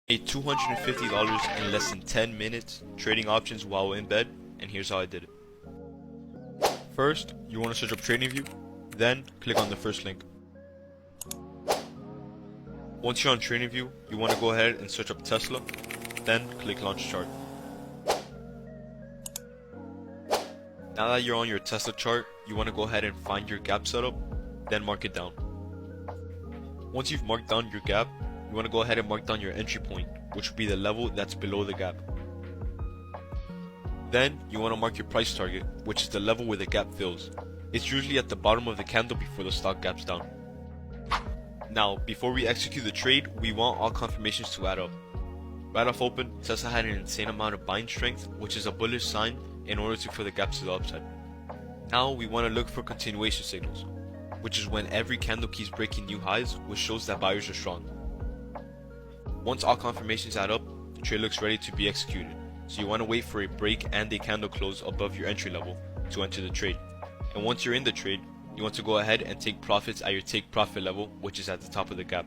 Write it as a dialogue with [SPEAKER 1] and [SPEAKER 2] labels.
[SPEAKER 1] Made $250 in less than 10 minutes trading options while in bed, and here's how I did it. First, you want to search up TradingView, then click on the first link. Once you're on TradingView, you want to go ahead and search up Tesla, then click Launch Chart. Now that you're on your Tesla chart, you want to go ahead and find your gap setup, then mark it down. Once you've marked down your gap, you want to go ahead and mark down your entry point, which will be the level that's below the gap. Then you want to mark your price target, which is the level where the gap fills. It's usually at the bottom of the candle before the stock gaps down. Now, before we execute the trade, we want all confirmations to add up. Right off open, Tesla had an insane amount of buying strength, which is a bullish sign in order to fill the gaps to the upside. Now we want to look for continuation signals, which is when every candle keeps breaking new highs, which shows that buyers are strong. Once all confirmations add up, the trade looks ready to be executed, so you want to wait for a break and a candle close above your entry level to enter the trade. And once you're in the trade, you want to go ahead and take profits at your take profit level, which is at the top of the gap.